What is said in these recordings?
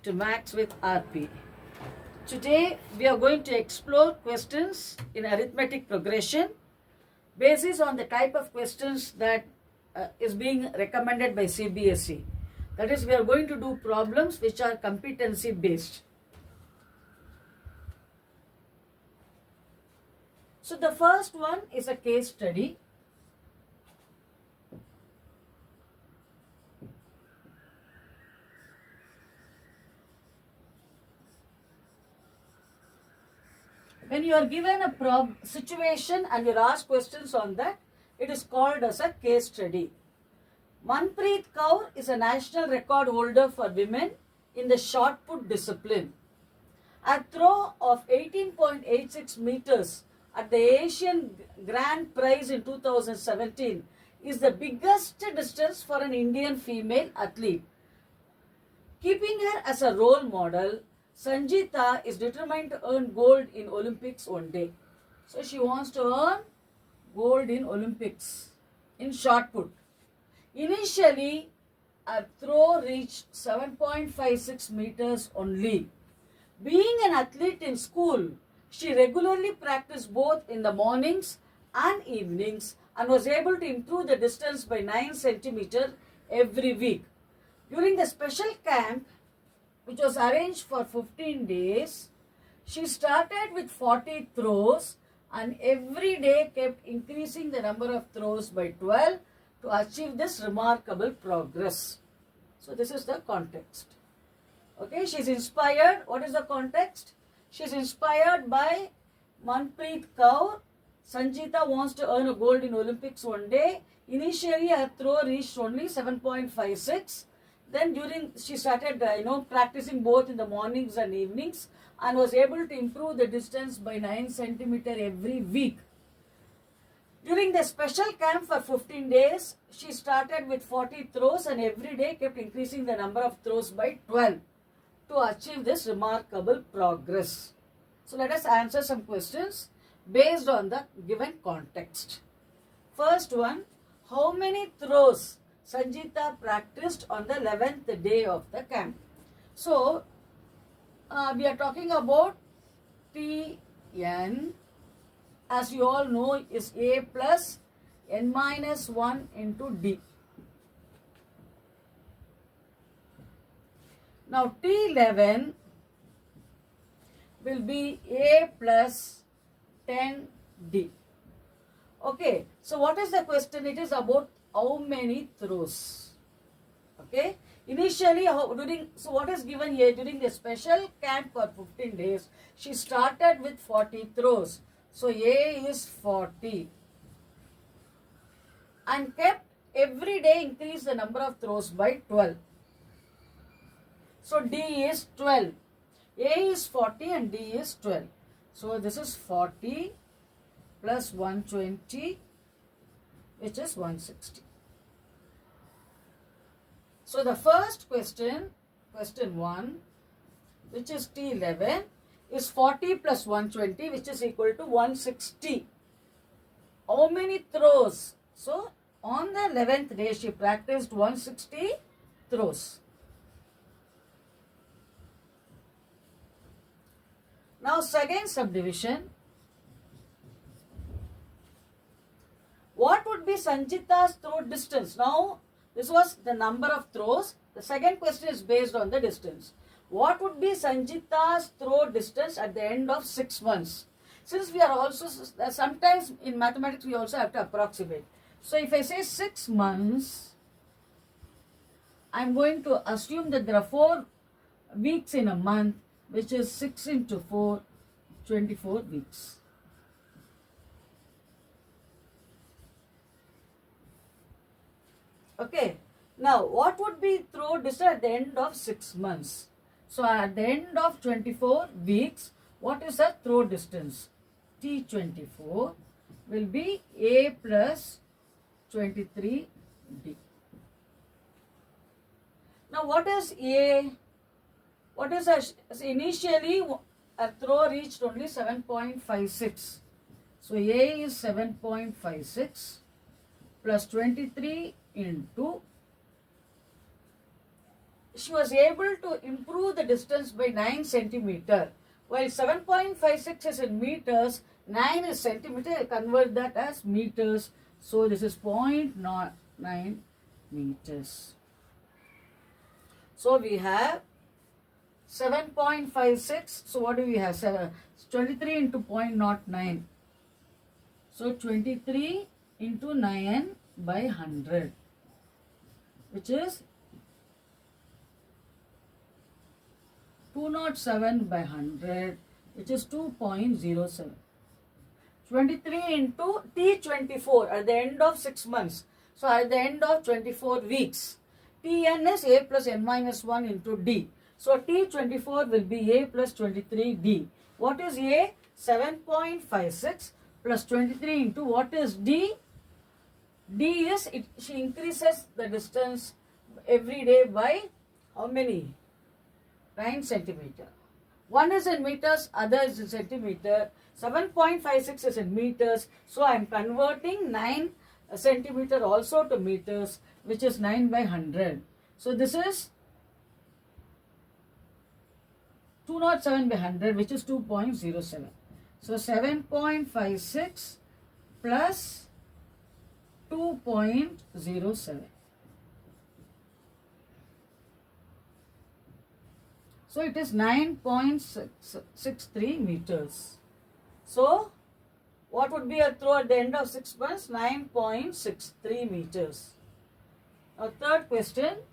back to Maths with RP. Today we are going to explore questions in arithmetic progression basis on the type of questions that is being recommended by CBSE. That is, we are going to do problems which are competency based. So the first one is a case study. When you are given a situation and you're asked questions on that, it is called as a case study. Manpreet Kaur is a national record holder for women in the shot put discipline. A throw of 18.86 meters at the Asian Grand Prize in 2017 is the biggest distance for an Indian female athlete. Keeping her as a role model, Sanjita is determined to earn gold in Olympics one day. So she wants to earn gold in Olympics in shot put. Initially, a throw reached 7.56 meters only. Being an athlete in school, she regularly practiced both in the mornings and evenings and was able to improve the distance by 9 centimeters every week. During the special camp, which was arranged for 15 days, she started with 40 throws and every day kept increasing the number of throws by 12 to achieve this remarkable progress. So this is the context. Okay, she's inspired. What is the context? She's inspired by Manpreet Kaur. Sanjita wants to earn a gold in Olympics one day. Initially, her throw reached only 7.56. Then she started practicing both in the mornings and evenings and was able to improve the distance by 9 centimeters every week. During the special camp for 15 days, she started with 40 throws and every day kept increasing the number of throws by 12 to achieve this remarkable progress. So let us answer some questions based on the given context. First one, how many throws Sanjita practiced on the 11th day of the camp? So, we are talking about Tn, as you all know, is A plus n minus 1 into D. Now, T11 will be A plus 10D. Okay, so what is the question? It is about how many throws. Okay, initially so what is given here? During the special camp for 15 days, she started with 40 throws. So A is 40 and kept every day increase the number of throws by 12. So D is 12. A is 40 and D is 12. So this is 40 plus 120, which is 160. So the first question, question 1, which is T11, is 40 plus 120, which is equal to 160. How many throws? So on the 11th day, she practiced 160 throws. Now second subdivision. What would be Sanjita's throw distance? Now, this was the number of throws. The second question is based on the distance. What would be Sanjita's throw distance at the end of 6 months? Since we are also, sometimes in mathematics we also have to approximate. So if I say 6 months, I am going to assume that there are 4 weeks in a month, which is 6 into 4, 24 weeks. Okay, now what would be throw distance at the end of 6 months? So at the end of 24 weeks, what is the throw distance? T24 will be A plus 23D. Now what is A? What is initially a throw reached only 7.56. So A is 7.56 plus 23 into she was able to improve the distance by 9 centimeter. While 7.56 is in meters, 9 is centimeter. I convert that as meters. So this is 0.9 meters. So we have 7.56. So what do we have? 23 into 0.09. So 23 into 9 by 100, which is 207 by 100, which is 2.07. 23 into T24 at the end of 6 months. So at the end of 24 weeks. Tn is A plus n minus 1 into D. So T24 will be A plus 23D. What is A? 7.56 plus 23 into what is D? D is, she increases the distance every day by how many? 9 centimeter. One is in meters, other is in centimeter. 7.56 is in meters. So I am converting 9 centimeter also to meters, which is 9 by 100. So this is 207 by 100, which is 2.07. So 7.56 plus 2.07. So it is 9.63 meters. So what would be a throw at the end of 6 months? 9.63 meters. Now third question.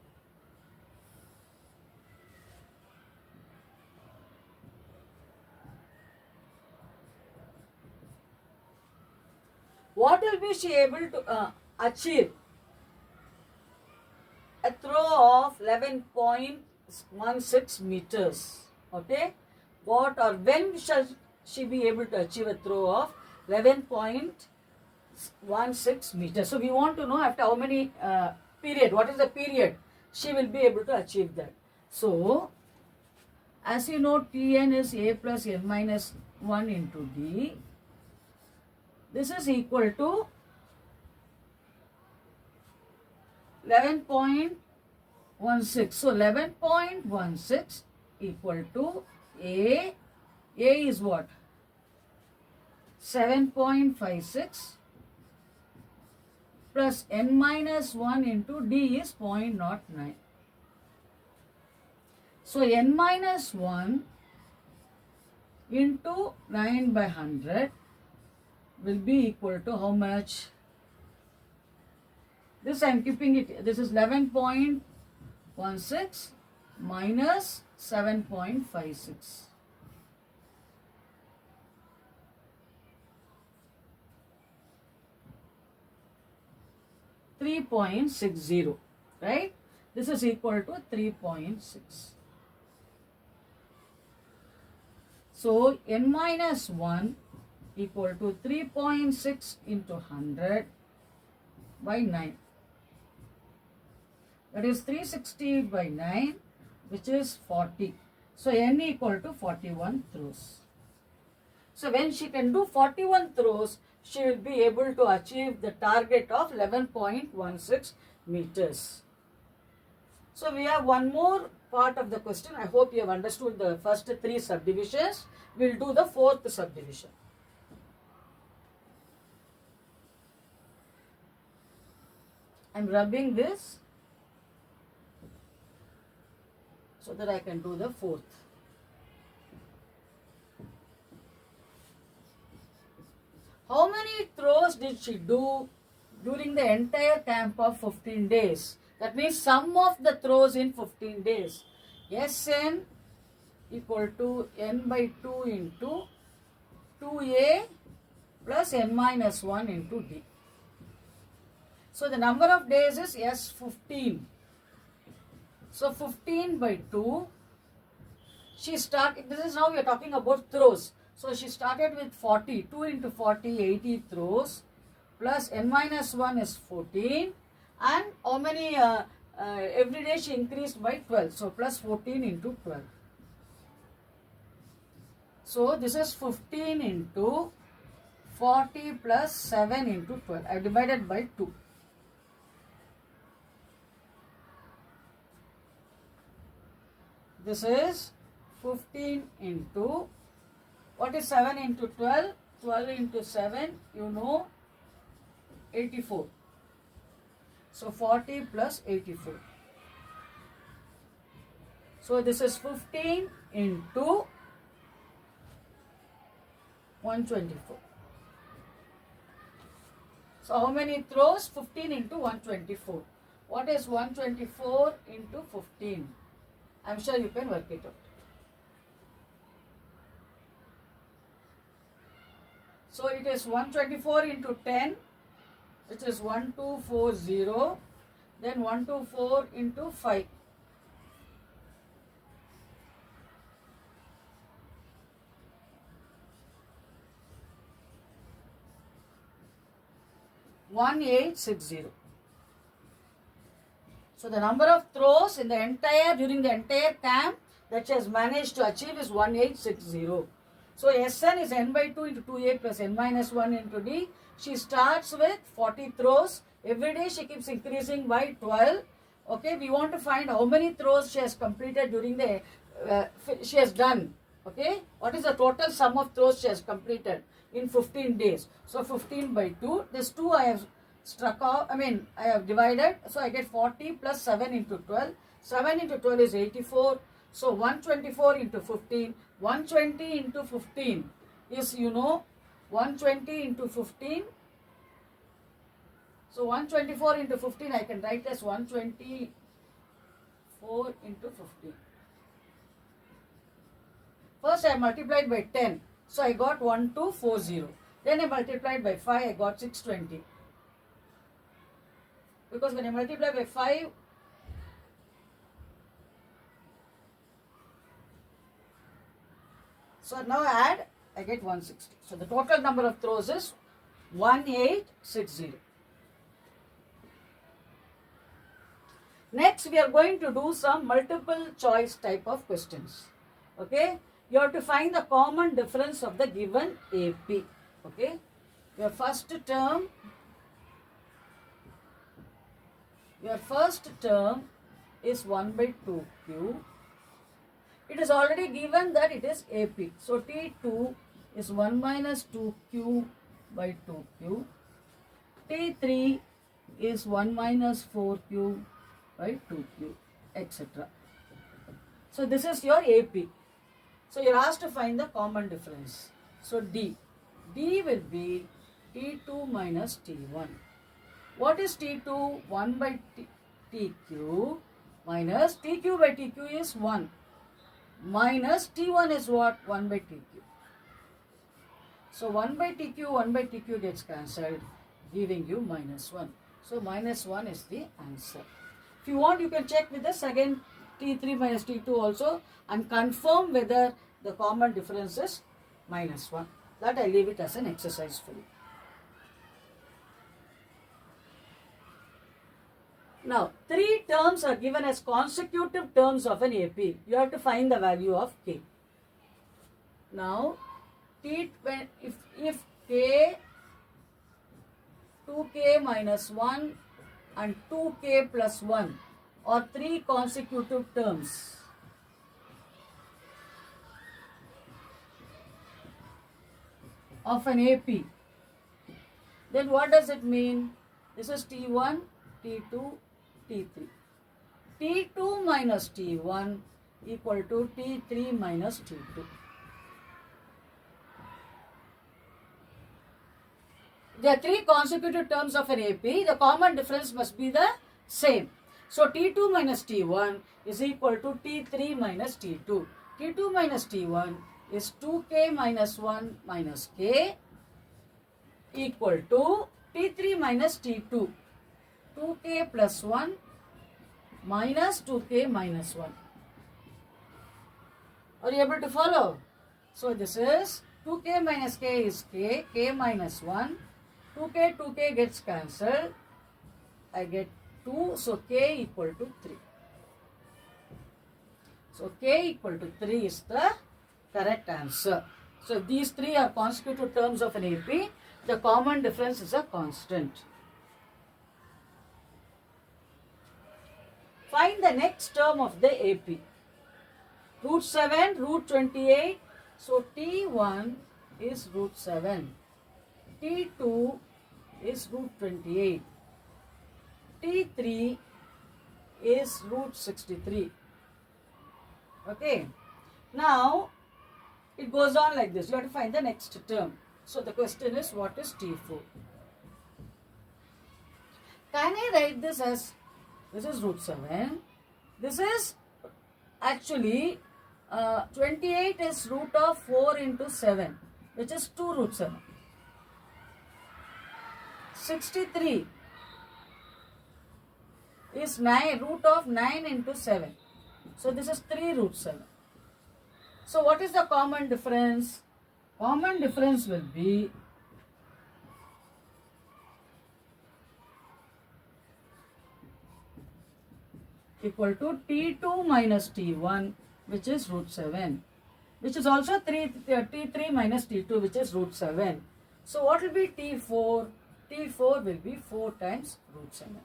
What will be she able to achieve? A throw of 11.16 meters. Okay. What or when shall she be able to achieve a throw of 11.16 meters? So we want to know after how many period, what is the period she will be able to achieve that. So as you know, Tn is A plus n minus 1 into D. This is equal to 11.16. So 11.16 equal to A. A is what? 7.56 plus n minus 1 into D is 0.09. So n minus 1 into 9 by 100 will be equal to how much? This I am keeping it. This is 11.16 minus 7.56. .60, right? This is equal to 3.6. So n minus 1 equal to 3.6 into 100 by 9. That is 360 by 9, which is 40. So n equal to 41 throws. So when she can do 41 throws, she will be able to achieve the target of 11.16 meters. So we have one more part of the question. I hope you have understood the first 3 subdivisions. We will do the 4th subdivision. I am rubbing this so that I can do the 4th. How many throws did she do during the entire camp of 15 days? That means sum of the throws in 15 days. Sn equal to n by 2 into 2a plus n minus 1 into d. So the number of days is S15. So 15 by 2. She started, this is now we are talking about throws. So she started with 40. 2 into 40, 80 throws. Plus n minus 1 is 14. And how many, every day she increased by 12. So plus 14 into 12. So this is 15 into 40 plus 7 into 12. I divided by 2. This is 15 into, what is 7 into 12? 12 into 7, you know, 84. So 40 plus 84. So this is 15 into 124. So how many throws? 15 into 124. What is 124 into 15? I am sure you can work it out. So it is 124 into 10, which is 1240. Then 124 into 5. One 1860. So the number of throws in the during the entire camp that she has managed to achieve is 1860. So Sn is n by 2 into 2a plus n minus 1 into d. She starts with 40 throws. Every day she keeps increasing by 12. Okay, we want to find how many throws she has completed during the, she has done. Okay, what is the total sum of throws she has completed in 15 days? So 15 by 2. This 2 I have struck off, I have divided. So I get 40 plus 7 into 12. 7 into 12 is 84. So 124 into 15. 120 into 15 is, 120 into 15. So 124 into 15 I can write as 124 into 15. First I multiplied by 10. So I got 1240. Then I multiplied by 5, I got 620. Because when I multiply by 5, so now add, I get 160. So the total number of throws is 1860. Next we are going to do some multiple choice type of questions. Okay, you have to find the common difference of the given AP. Okay, your first term is 1 by 2q. It is already given that it is AP. So T2 is 1 minus 2q by 2q. T3 is 1 minus 4q by 2q, etc. So this is your AP. So you are asked to find the common difference. So D will be T2 minus T1. What is T2? 1 by TQ minus TQ by TQ is 1. Minus T1 is what? 1 by TQ. So 1 by TQ gets cancelled, giving you minus 1. So minus 1 is the answer. If you want, you can check with the second T3 minus T2 also and confirm whether the common difference is minus 1. That I leave it as an exercise for you. Now, 3 terms are given as consecutive terms of an AP. You have to find the value of K. Now, if K, 2K minus 1 and 2K plus 1 are 3 consecutive terms, of an AP, then what does it mean? This is T1, T2, T3. T2 minus T1 equal to T3 minus T2. There are 3 consecutive terms of an AP. The common difference must be the same. So T2 minus T1 is equal to T3 minus T2. T2 minus T1 is 2K minus 1 minus K equal to T3 minus T2. 2K plus 1 minus 2K minus 1. Are you able to follow? So this is 2K minus K is K, K minus 1. 2K gets cancelled. I get 2, so K equal to 3. So K equal to 3 is the correct answer. So these 3 are consecutive terms of an AP. The common difference is a constant. Find the next term of the AP. Root 7, root 28. So T1 is root 7. T2 is root 28. T3 is root 63. Okay. Now, it goes on like this. You have to find the next term. So, the question is, what is T4? Can I write this as, this is root 7. This is actually 28 is root of 4 into 7, which is 2 root 7. 63 is root of 9 into 7. So this is 3 root 7. So what is the common difference? Common difference will be equal to T2 minus T1, which is root 7, which is also T3 minus T2, which is root 7. So what will be T4? T4 will be 4 times root 7,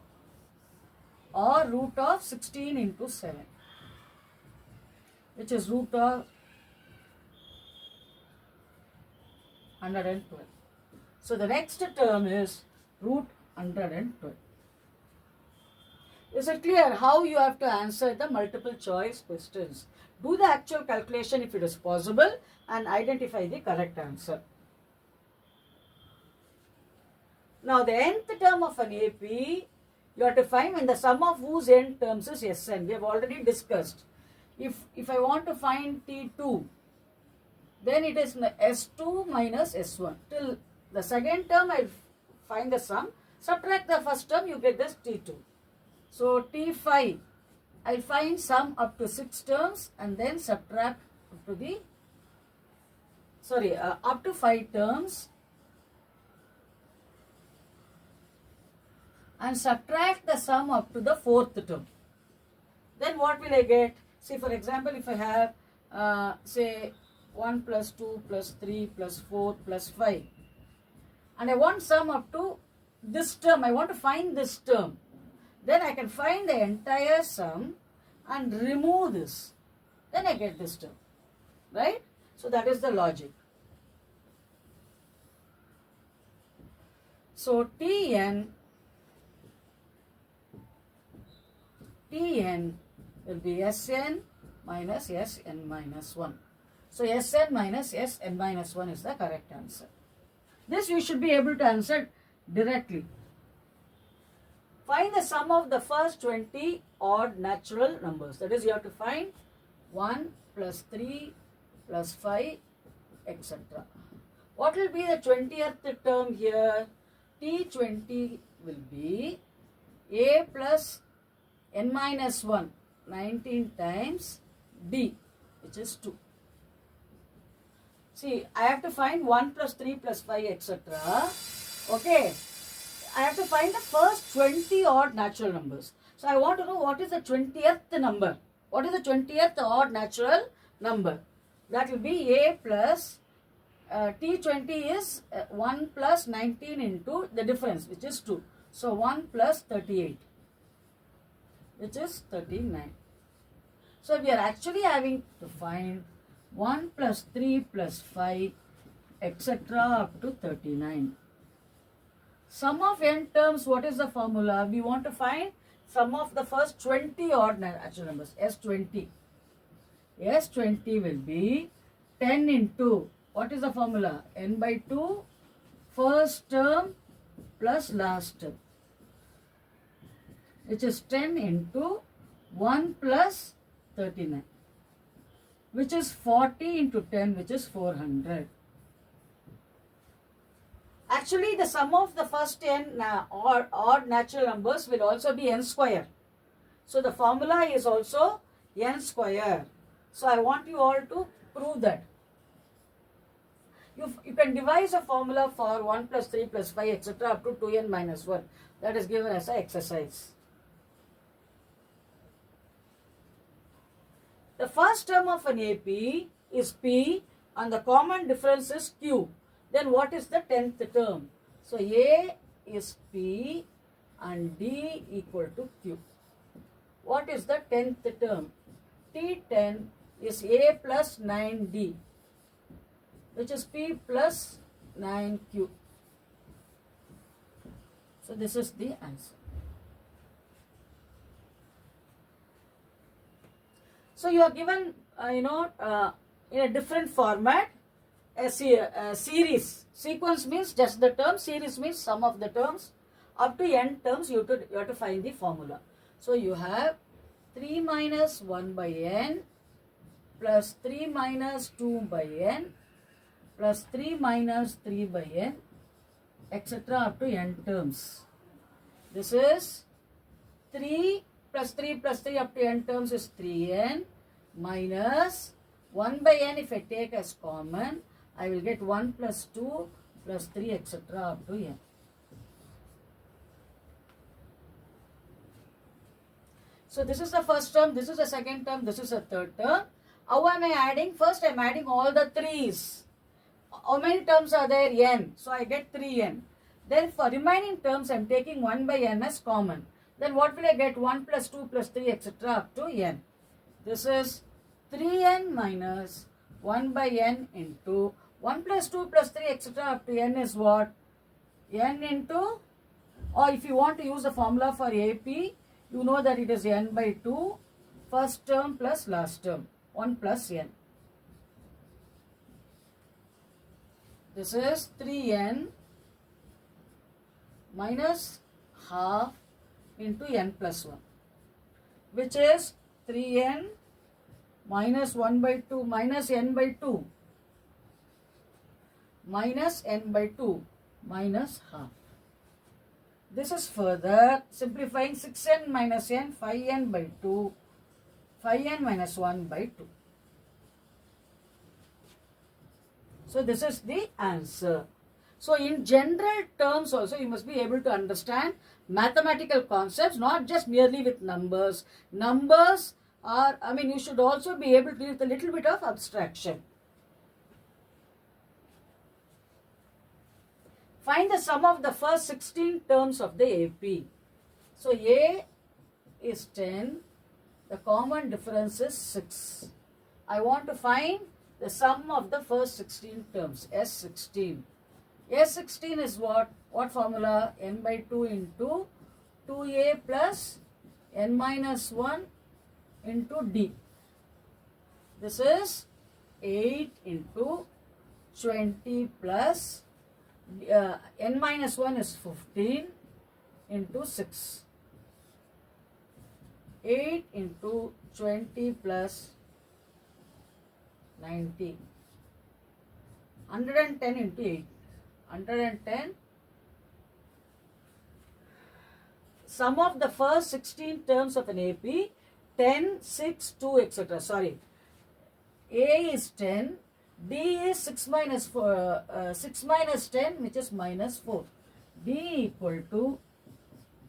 or root of 16 into 7, which is root of 112. So the next term is root 112. Is it clear how you have to answer the multiple choice questions? Do the actual calculation if it is possible and identify the correct answer. Now the nth term of an AP, you have to find when the sum of whose n terms is Sn. We have already discussed. If I want to find T2, then it is S2 minus S1. Till the second term I find the sum, subtract the first term, you get this T2. So T5, I'll find sum up to 6 terms and then subtract up to the, up to 5 terms and subtract the sum up to the 4th term. Then what will I get? See, for example, if I have say 1 plus 2 plus 3 plus 4 plus 5 and I want sum up to this term, I want to find this term. Then I can find the entire sum and remove this. Then I get this term. Right? So that is the logic. So Tn will be Sn minus Sn minus 1. So Sn minus Sn minus 1 is the correct answer. This you should be able to answer directly. Find the sum of the first 20 odd natural numbers. That is, you have to find 1 plus 3 plus 5, etc. What will be the 20th term here? T20 will be A plus n minus 1, 19 times D, which is 2. See, I have to find 1 plus 3 plus 5, etc. Okay. I have to find the first 20 odd natural numbers. So I want to know what is the 20th number. What is the 20th odd natural number? That will be A plus T20 is 1 plus 19 into the difference, which is 2. So 1 plus 38, which is 39. So we are actually having to find 1 plus 3 plus 5, etc. up to 39. Sum of n terms, what is the formula? We want to find sum of the first 20 odd natural numbers, S20. S20 will be 10 into, what is the formula? N by 2, first term plus last term, which is 10 into 1 plus 39, which is 40 into 10, which is 400. Actually, the sum of the first n odd natural numbers will also be n square. So the formula is also n square. So I want you all to prove that. You can devise a formula for 1 plus 3 plus 5, etc. up to 2n minus 1. That is given as an exercise. The first term of an AP is P and the common difference is Q. Then what is the 10th term? So A is P and D equal to Q. What is the 10th term? T10 is A plus 9D, which is P plus 9Q. So this is the answer. So you are given, in a different format, a series. Sequence means just the term, series means sum of the terms. Up to n terms, you have to find the formula. So you have 3 minus 1 by n plus 3 minus 2 by n plus 3 minus 3 by n, etc. up to n terms. This is 3 plus 3 plus 3 up to n terms is 3n minus 1 by n. If I take as common, I will get 1 plus 2 plus 3, etc. up to n. So this is the first term, this is the second term, this is the third term. How am I adding? First I am adding all the 3's. How many terms are there? N. So I get 3n. Then for remaining terms I am taking 1 by n as common. Then what will I get? 1 plus 2 plus 3, etc. up to n. This is 3n minus 1 by n into 1 plus 2 plus 3, etc. up to n is what? N into, or if you want to use the formula for AP, you know that it is n by 2, first term plus last term, 1 plus n. This is 3n minus half into n plus 1, which is 3n minus 1 by 2 minus n by 2 minus n by 2 minus half. This is further simplifying 6n minus n, 5n by 2, 5n minus 1 by 2. So this is the answer. So in general terms also you must be able to understand mathematical concepts, not just merely with numbers. Numbers are, you should also be able to deal with a little bit of abstraction. Find the sum of the first 16 terms of the AP. So A is 10, the common difference is 6. I want to find the sum of the first 16 terms, S16. S16 is what? What formula? N by 2 into 2A plus N minus 1 into D. This is 8 into 20 plus n minus 1 is 15 into 6. 8 into 20 plus 90. 110 into 8. 110. Sum of the first 16 terms of an AP, 10, 6, 2, etc. Sorry. A is 10. D is 6 minus 4, 6 minus 10, which is minus 4. D equal to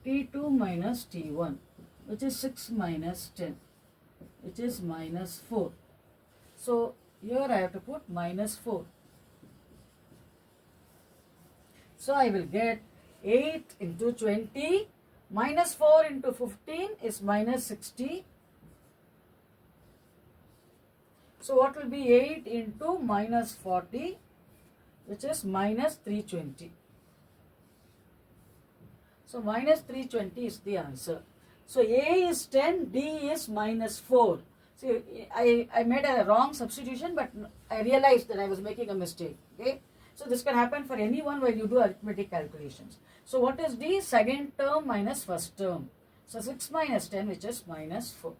T2 minus T1, which is 6 minus 10, which is minus 4. So here I have to put minus 4. So I will get 8 into 20 minus 4 into 15 is minus 60. So what will be 8 into minus 40, which is minus 320. So minus 320 is the answer. So A is 10, D is minus 4. See, I made a wrong substitution, but I realized that I was making a mistake. Okay. So this can happen for anyone while you do arithmetic calculations. So what is D? Second term minus first term. So 6 minus 10, which is minus 4.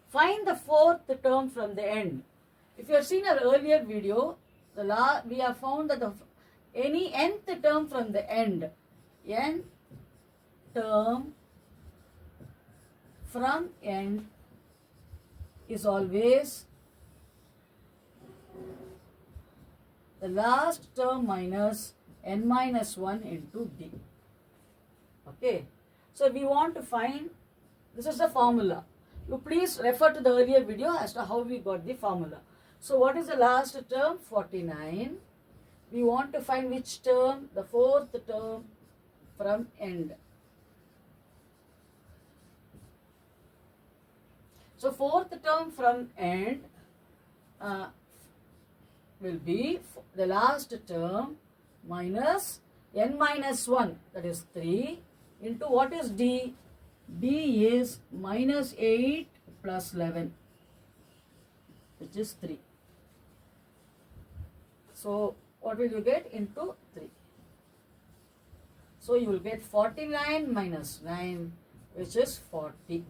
Find the fourth term from the end. If you have seen our earlier video, we have found that any nth term from the end, nth term from end is always the last term minus n minus 1 into D. Okay. So we want to find, this is the formula. You please refer to the earlier video as to how we got the formula. So what is the last term? 49. We want to find which term? The fourth term from end. So fourth term from end will be the last term minus n minus 1, that is 3, into what is d? D is minus 8 plus 11, which is 3. So what will you get? Into 3. So you will get 49 minus 9, which is 40.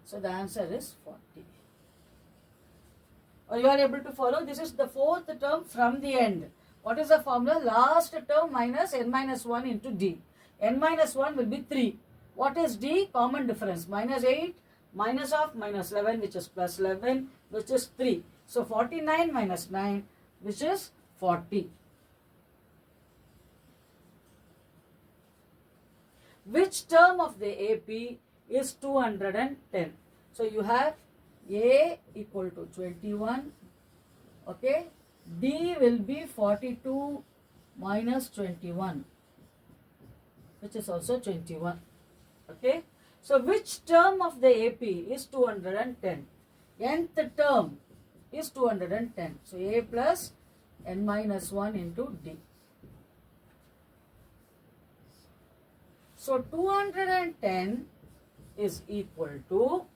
So the answer is 40. Or you are able to follow? This is the fourth term from the end. What is the formula? Last term minus n minus 1 into d. N minus 1 will be 3. What is d? Common difference. Minus 8 minus of minus 11, which is plus 11, which is 3. So 49 minus 9, which is 40. Which term of the AP is 210? So you have A equal to 21. Okay. D will be 42 minus 21, which is also 21. Okay. So which term of the AP is 210? Nth term is 210. So A plus n minus 1 into D. So 210 is equal to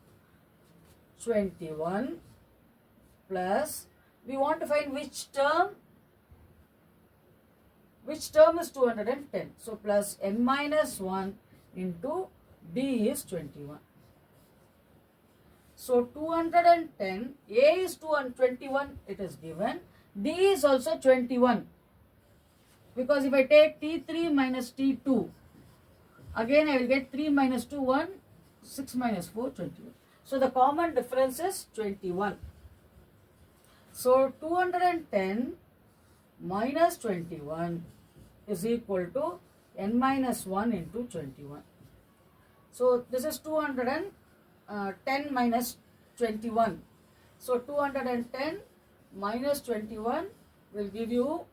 21 plus, we want to find which term? Which term is 210? So plus n minus 1 into D is 21. So 210, A is 221, it is given. D is also 21. Because if I take T3 minus T2, again I will get 3 minus 2, 1, 6 minus 4, 21. So the common difference is 21. So 210 minus 21 is equal to n minus 1 into 21. So this is 210 minus 21. So 210 minus 21 will give you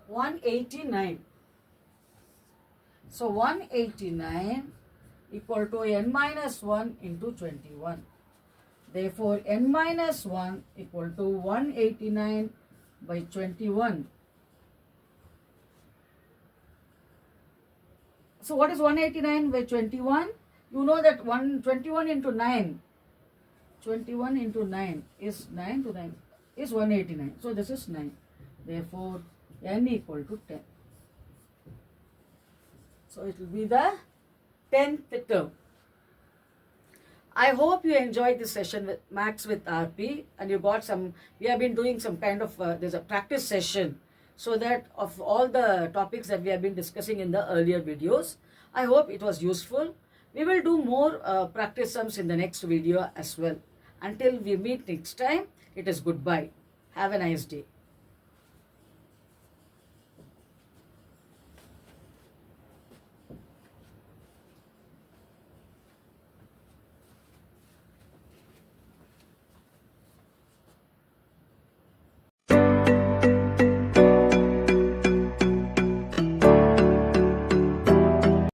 189. So 189 equal to n minus 1 into 21. Therefore, n minus 1 equal to 189 by 21. So what is 189 by 21? You know that 21 into 9. 21 into 9 is 9 to 9 is 189. So this is 9. Therefore, n equal to 10. So it will be the 10th term. I hope you enjoyed this session with Maths with RP and you got some, we have been doing some kind of, there's a practice session so that of all the topics that we have been discussing in the earlier videos. I hope it was useful. We will do more practice sums in the next video as well. Until we meet next time, it is goodbye. Have a nice day.